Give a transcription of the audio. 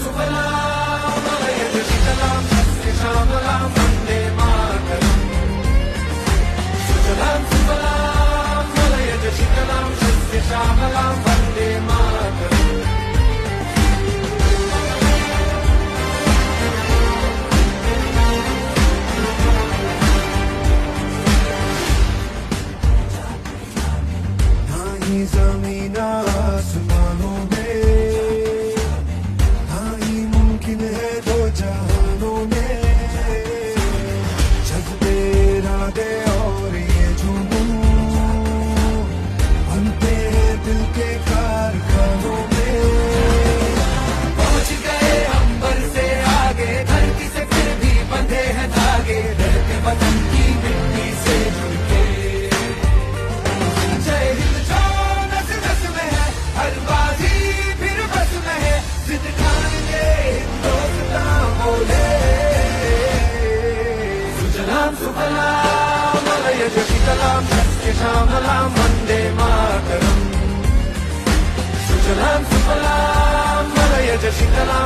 सुफलां मलयज शीतलां सस्यश्यामलां वन्दे मातरम् सुजलां सुफलां मलयज शीतलां सस्यश्यामलां वन्दे मातरम् ज़मीन आसमानों में हाँ ही मुमकिन है दो जहानों में जब तेरा दे और ये जुनून बनते हैं दिल के कारखानों में पहुंच गए अंबर से आगे धरती से फिर भी बंधे हैं धागे रहते वतन की मिट्टी से जुड़ के जय हिंद हर बाजी फिर बस में है जिद खाएंगे हिंदुस्तान बोले सुजलां सुफलां मलयज शीतलां सस्यश्यामलां वन्दे मातरम् सुजलां सुफलां मलयज शीतलां